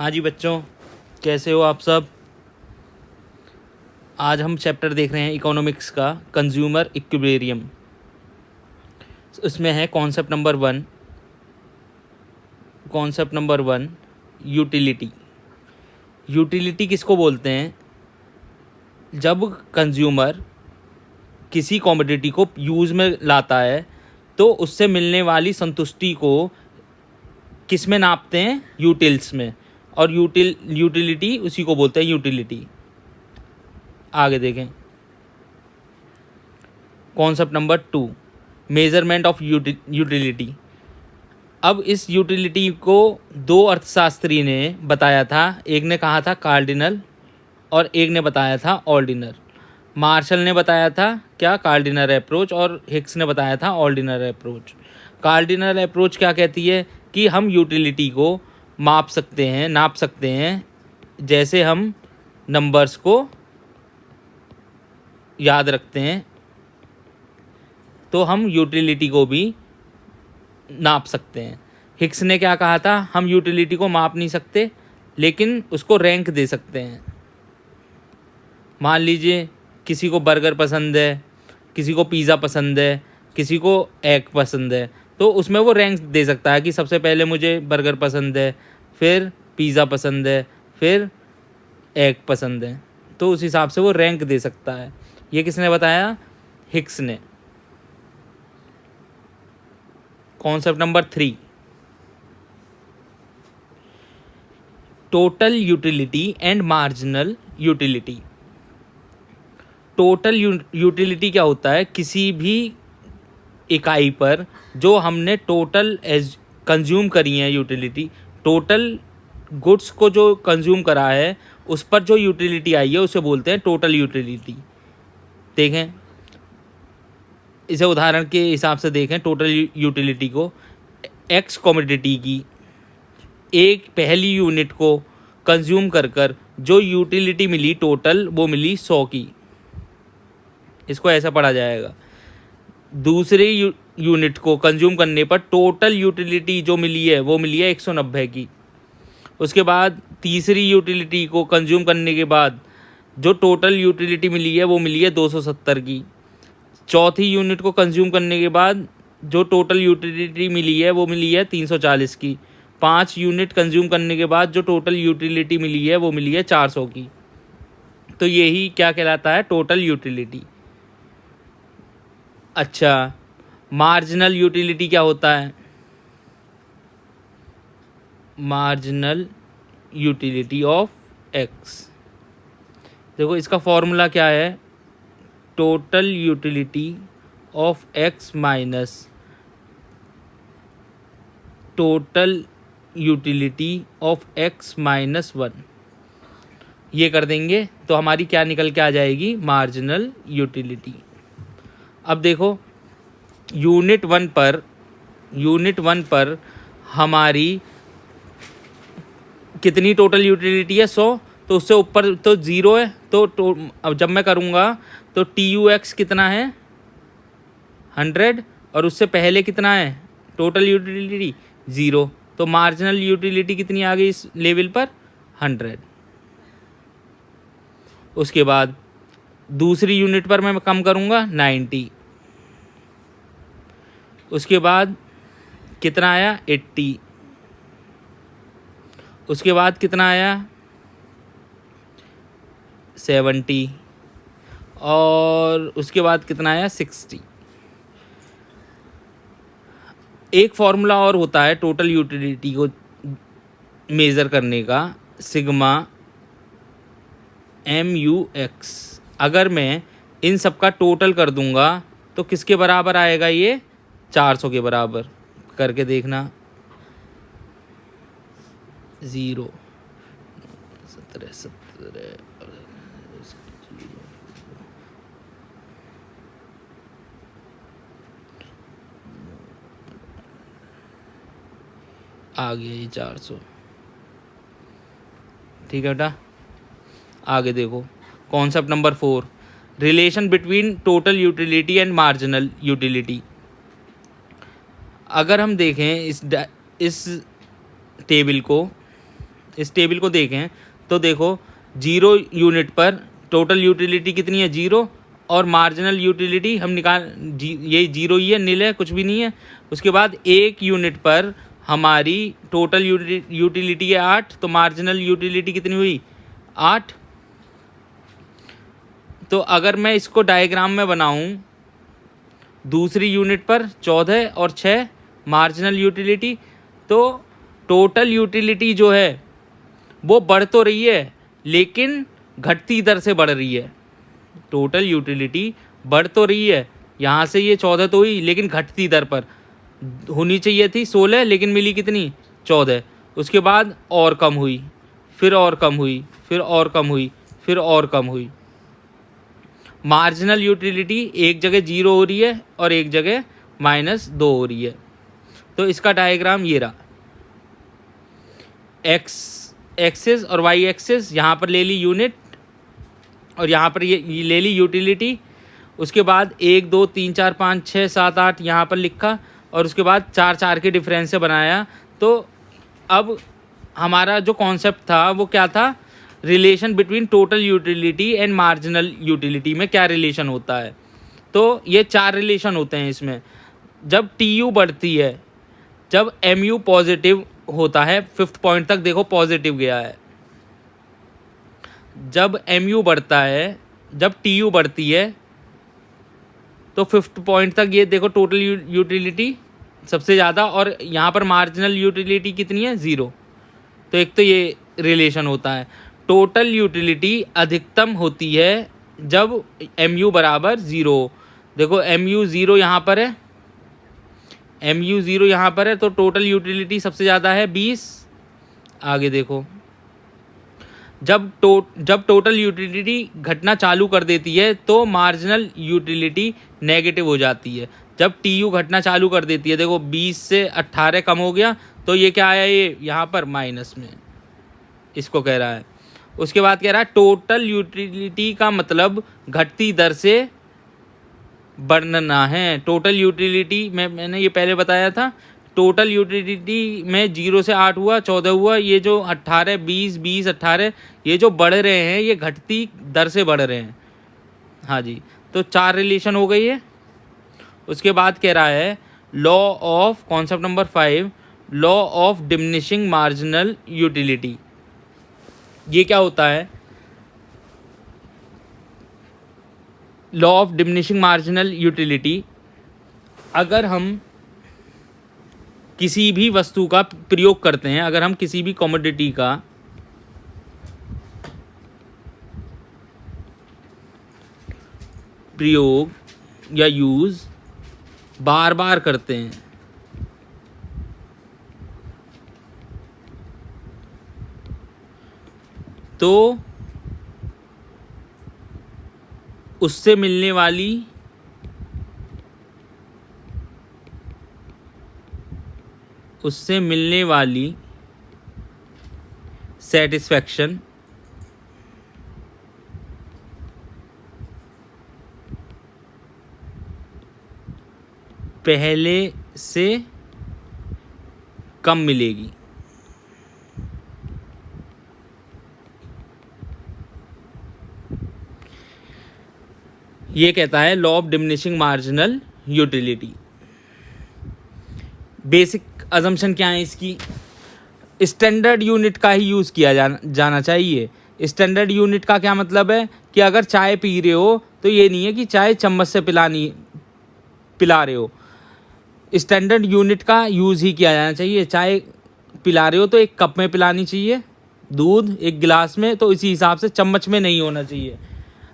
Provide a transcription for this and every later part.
हाँ जी बच्चों, कैसे हो आप सब। आज हम चैप्टर देख रहे हैं इकोनॉमिक्स का, कंज्यूमर इक्विलिब्रियम। इसमें है concept number one utility. Utility किसको बोलते हैं? जब कंज्यूमर किसी कमोडिटी को यूज़ में लाता है तो उससे मिलने वाली संतुष्टि को किस में नापते हैं? यूटिल्स में। और यूटिलिटी उसी को बोलते हैं यूटिलिटी। आगे देखें, concept number 2 measurement of utility. अब इस यूटिलिटी को दो अर्थशास्त्री ने बताया था। एक ने कहा था कार्डिनल और एक ने बताया था ऑर्डिनर। मार्शल ने बताया था क्या? Cardinal approach. और हिक्स ने बताया था ऑर्डिनर अप्रोच। कार्डिनल अप्रोच क्या कहती है कि हम यूटिलिटी को नाप सकते हैं जैसे हम नंबर्स को याद रखते हैं, तो हम यूटिलिटी को भी नाप सकते हैं। हिक्स ने क्या कहा था? हम यूटिलिटी को माप नहीं सकते लेकिन उसको रैंक दे सकते हैं। मान लीजिए किसी को बर्गर पसंद है, किसी को पिज़्ज़ा पसंद है, किसी को एग पसंद है, तो उसमें वो रैंक दे सकता है कि सबसे पहले मुझे बर्गर पसंद है, फिर पिज़्ज़ा पसंद है, फिर एग पसंद है। तो उस हिसाब से वो रैंक दे सकता है। ये किसने बताया? हिक्स ने। Concept number 3 total utility and marginal utility. Total utility क्या होता है? किसी भी इकाई पर जो हमने टोटल कंज्यूम करी है यूटिलिटी, टोटल गुड्स को जो कंज्यूम करा है उस पर जो यूटिलिटी आई है उसे बोलते हैं टोटल यूटिलिटी। देखें, इसे उदाहरण के हिसाब से देखें। टोटल यूटिलिटी को एक्स कमोडिटी की एक पहली यूनिट को कंज्यूम कर जो यूटिलिटी मिली टोटल, वो मिली 100 की। इसको ऐसा पढ़ा जाएगा। दूसरी यूनिट को कंज्यूम करने पर टोटल यूटिलिटी जो मिली है वो मिली है 190 की। उसके बाद तीसरी यूटिलिटी को कंज्यूम करने के बाद जो टोटल यूटिलिटी मिली है वो मिली है 270 की। चौथी यूनिट को कंज्यूम करने के बाद जो टोटल यूटिलिटी मिली है वो मिली है 340 की। 5 यूनिट कंज्यूम करने के बाद जो टोटल यूटिलिटी मिली है वो मिली है 400 की। तो यही क्या कहलाता है? Total utility. अच्छा, मार्जिनल यूटिलिटी क्या होता है? Marginal utility of x. देखो इसका फॉर्मूला क्या है? Total utility of x minus total utility of x minus 1। ये कर देंगे तो हमारी क्या निकल के आ जाएगी? Marginal utility. अब देखो यूनिट वन पर हमारी कितनी टोटल यूटिलिटी है? 100। तो उससे ऊपर तो 0 है। तो अब जब मैं करूँगा तो TUX कितना है? 100। और उससे पहले कितना है टोटल यूटिलिटी? 0। तो मार्जिनल यूटिलिटी कितनी आ गई इस लेवल पर? 100। उसके बाद दूसरी यूनिट पर मैं कम करूँगा 90। उसके बाद कितना आया? 80। उसके बाद कितना आया? 70। और उसके बाद कितना आया? 60। एक फॉर्मूला और होता है टोटल यूटिलिटी को मेज़र करने का, सिग्मा MUX। अगर मैं इन सब का टोटल कर दूंगा तो किसके बराबर आएगा? ये 400 के बराबर। करके देखना। 0 17 आ गया ये 400। ठीक है बेटा, आगे देखो concept number 4 relation between total utility and marginal utility. अगर हम देखें इस टेबल को, इस टेबल को देखें तो देखो 0 यूनिट पर टोटल यूटिलिटी कितनी है 0, और मार्जिनल यूटिलिटी हम ये 0 ही है, नील है, कुछ भी नहीं है। उसके बाद 1 यूनिट पर हमारी टोटल यूटिलिटी है 8, तो मार्जिनल यूटिलिटी कितनी हुई 8। तो अगर मैं इसको डायग्राम में बनाऊं, दूसरी यूनिट पर 14 और 6 मार्जिनल यूटिलिटी, तो टोटल यूटिलिटी जो है वो बढ़ तो रही है लेकिन घटती दर से बढ़ रही है। टोटल यूटिलिटी बढ़ तो रही है, यहाँ से ये 14 तो हुई लेकिन घटती दर पर होनी चाहिए थी 16, लेकिन मिली कितनी 14। उसके बाद और कम हुई, फिर और कम हुई, फिर और कम हुई, फिर और कम हुई। मार्जिनल यूटिलिटी एक जगह 0 हो रही है और एक जगह -2 हो रही है। तो इसका डायग्राम ये रहा, एक्स एक्सिस और वाई एक्सिस, यहाँ पर ले ली यूनिट और यहाँ पर ये ले ली यूटिलिटी। उसके बाद 1 2 3 4 5 6 7 8 यहाँ पर लिखा और उसके बाद 4 4 के डिफरेंस से बनाया। तो अब हमारा जो कॉन्सेप्ट था वो क्या था, relation between total utility and marginal utility में क्या रिलेशन होता है। तो ये 4 रिलेशन होते हैं इसमें। जब TU बढ़ती है, जब MU पॉजिटिव होता है, 5th पॉइंट तक देखो पॉजिटिव गया है। जब MU बढ़ता है, जब TU बढ़ती है तो 5th पॉइंट तक ये देखो टोटल यूटिलिटी सबसे ज़्यादा, और यहाँ पर मार्जिनल यूटिलिटी कितनी है 0। तो एक तो ये रिलेशन होता है। टोटल यूटिलिटी अधिकतम होती है जब MU बराबर 0। देखो MU 0 यहाँ पर है, MU 0 यहाँ पर है, तो टोटल यूटिलिटी सबसे ज़्यादा है 20। आगे देखो, जब टोटल यूटिलिटी घटना चालू कर देती है तो मार्जिनल यूटिलिटी नेगेटिव हो जाती है। जब TU घटना चालू कर देती है, देखो 20 से 18 कम हो गया, तो ये क्या आया, ये यहाँ पर माइनस में, इसको कह रहा है। उसके बाद कह रहा है टोटल यूटिलिटी का मतलब घटती दर से बढ़ना है। टोटल यूटिलिटी में मैंने ये पहले बताया था, टोटल यूटिलिटी में 0 से 8 हुआ, 14 हुआ, ये जो 18 20 20 18 ये जो बढ़ रहे हैं ये घटती दर से बढ़ रहे हैं। हाँ जी, तो 4 रिलेशन हो गई है। उसके बाद कह रहा है law of, concept number 5, law of diminishing marginal utility. ये क्या होता है, law of diminishing marginal utility, अगर हम किसी भी वस्तु का प्रयोग करते हैं, अगर हम किसी भी कमोडिटी का प्रयोग या यूज़ बार बार करते हैं तो उससे मिलने वाली सेटिस्फैक्शन पहले से कम मिलेगी। ये कहता है law of diminishing marginal utility. Basic assumption क्या है इसकी, स्टैंडर्ड यूनिट का ही यूज़ किया जाना चाहिए। स्टैंडर्ड यूनिट का क्या मतलब है कि अगर चाय पी रहे हो तो ये नहीं है कि चाय चम्मच से पिला रहे हो, स्टैंडर्ड यूनिट का यूज़ ही किया जाना चाहिए। चाय पिला रहे हो तो एक कप में पिलानी चाहिए, दूध एक गिलास में, तो इसी हिसाब से चम्मच में नहीं होना चाहिए।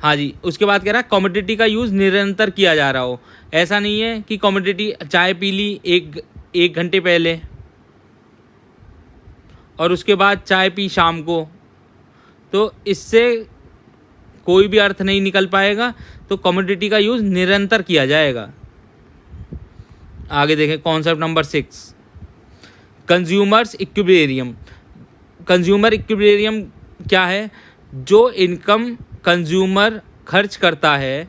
हाँ जी, उसके बाद कह रहा है कमोडिटी का यूज़ निरंतर किया जा रहा हो। ऐसा नहीं है कि कमोडिटी चाय पी ली एक घंटे पहले और उसके बाद चाय पी शाम को, तो इससे कोई भी अर्थ नहीं निकल पाएगा। तो कमोडिटी का यूज़ निरंतर किया जाएगा। आगे देखें concept number 6, consumers equilibrium. Consumer equilibrium क्या है, जो इनकम कंज्यूमर खर्च करता है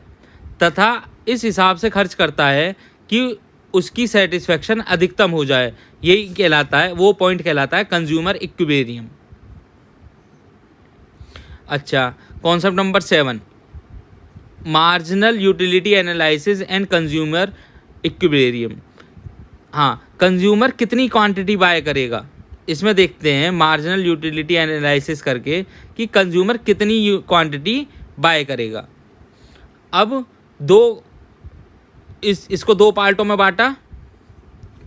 तथा इस हिसाब से खर्च करता है कि उसकी सेटिस्फैक्शन अधिकतम हो जाए, यही कहलाता है, वो पॉइंट कहलाता है कंज्यूमर इक्विलिब्रियम। अच्छा, concept number 7, marginal utility analysis and consumer equilibrium. हाँ, कंज्यूमर कितनी क्वांटिटी बाय करेगा, इसमें देखते हैं मार्जिनल यूटिलिटी एनालिसिस करके कि कंज्यूमर कितनी क्वांटिटी बाय करेगा। अब इसको दो पार्टों में बांटा।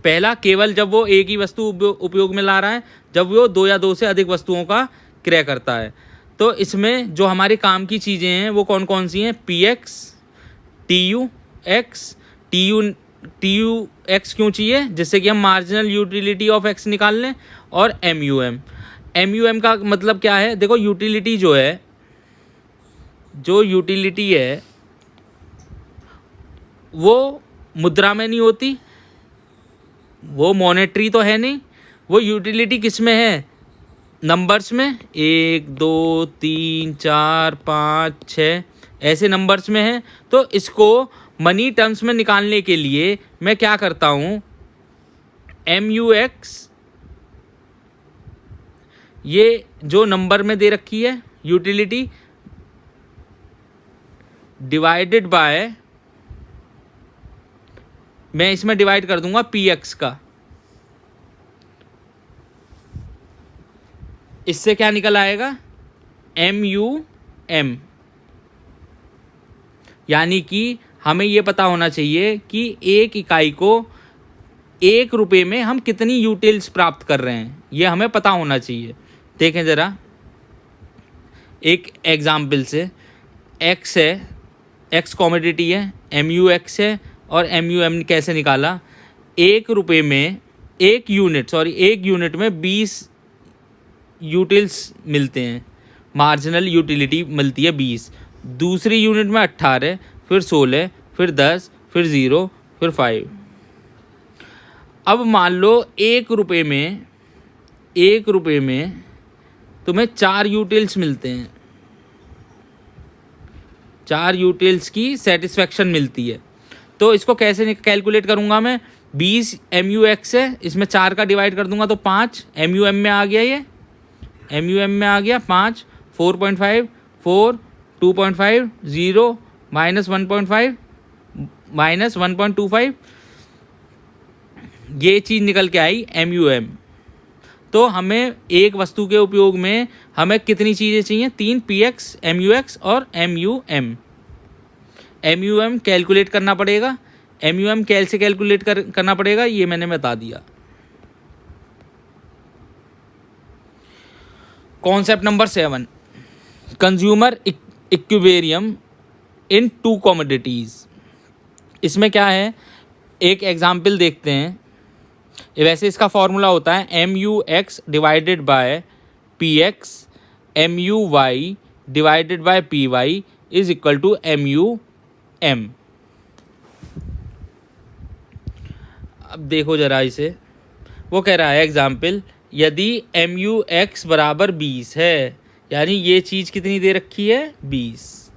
पहला, केवल जब वो एक ही वस्तु उपयोग में ला रहा है, जब वो दो या दो से अधिक वस्तुओं का क्रय करता है। तो इसमें जो हमारे काम की चीज़ें हैं वो कौन कौन सी हैं, PX, TUX, TUX क्यों चाहिए, जिससे कि हम मार्जिनल यूटिलिटी ऑफ X निकाल लें, और MUM का मतलब क्या है, देखो यूटिलिटी जो यूटिलिटी है वो मुद्रा में नहीं होती, वो मॉनेटरी तो है नहीं, वो यूटिलिटी किस में है, नंबर्स में, 1 2 3 4 5 6 ऐसे नंबर्स में है। तो इसको मनी टर्म्स में निकालने के लिए मैं क्या करता हूँ, MUX, ये जो नंबर में दे रखी है यूटिलिटी, डिवाइडेड बाय, मैं इसमें डिवाइड कर दूंगा PX का। इससे क्या निकल आएगा, MUM। यानी कि हमें ये पता होना चाहिए कि एक इकाई को 1 रुपये में हम कितनी यूटिल्स प्राप्त कर रहे हैं, ये हमें पता होना चाहिए। देखें ज़रा एक एग्जाम्पल से, X है, X कॉमोडिटी है, MUX है, और MUM कैसे निकाला, 1 रुपये में 1 यूनिट में 20 यूटिल्स मिलते हैं, मार्जिनल यूटिलिटी मिलती है 20, दूसरी यूनिट में 18, फिर 16, फिर 10, फिर 0, फिर 5। अब मान लो 1 रुपये में तुम्हें 4 यूटिल्स मिलते हैं, 4 यूटिल्स की सेटिस्फेक्शन मिलती है। तो इसको कैसे कैलकुलेट करूँगा मैं, 20 MUX है, इसमें 4 का डिवाइड कर दूंगा तो 5, MUM में आ गया, ये MUM में आ गया 5, 4.5, 4, 2.5, 0, -1.5, -1.25, ये चीज़ निकल के आई MUM। तो हमें एक वस्तु के उपयोग में हमें कितनी चीज़ें चाहिए, 3, PX, MUX और MUM। MUM कैलकुलेट करना पड़ेगा, MUM कैसे कैलकुलेट करना पड़ेगा ये मैंने बता दिया। कॉन्सेप्ट नंबर 7, कंज्यूमर इक्विलिब्रियम इन 2 कमोडिटीज़। इसमें क्या है, एक एग्जाम्पल देखते हैं। वैसे इसका फॉर्मूला होता है MUX divided by PX, MUY divided by PY is equal to MUM। अब देखो ज़रा इसे, वो कह रहा है एग्जाम्पल, यदि MUX बराबर 20 है, यानी ये चीज़ कितनी दे रखी है, 20।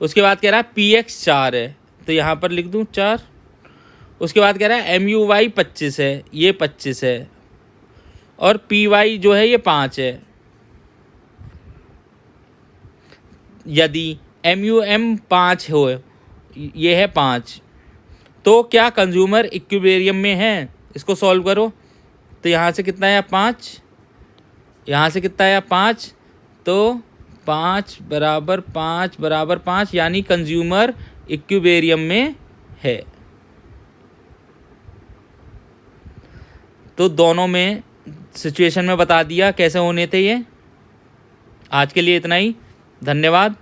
उसके बाद कह रहा है PX 4 है, तो यहाँ पर लिख दूँ 4। उसके बाद कह रहा है MUY 25 है, ये 25 है, और PY जो है ये 5 है। यदि MUM 5 हो, ये है 5, तो क्या कंज्यूमर इक्विलिब्रियम में है, इसको सॉल्व करो। तो यहाँ से कितना आया 5, यहाँ से कितना आया 5, तो 5 बराबर 5 बराबर 5, यानी कंज्यूमर इक्विलिब्रियम में है। तो दोनों में सिचुएशन में बता दिया कैसे होने थे ये। आज के लिए इतना ही, धन्यवाद।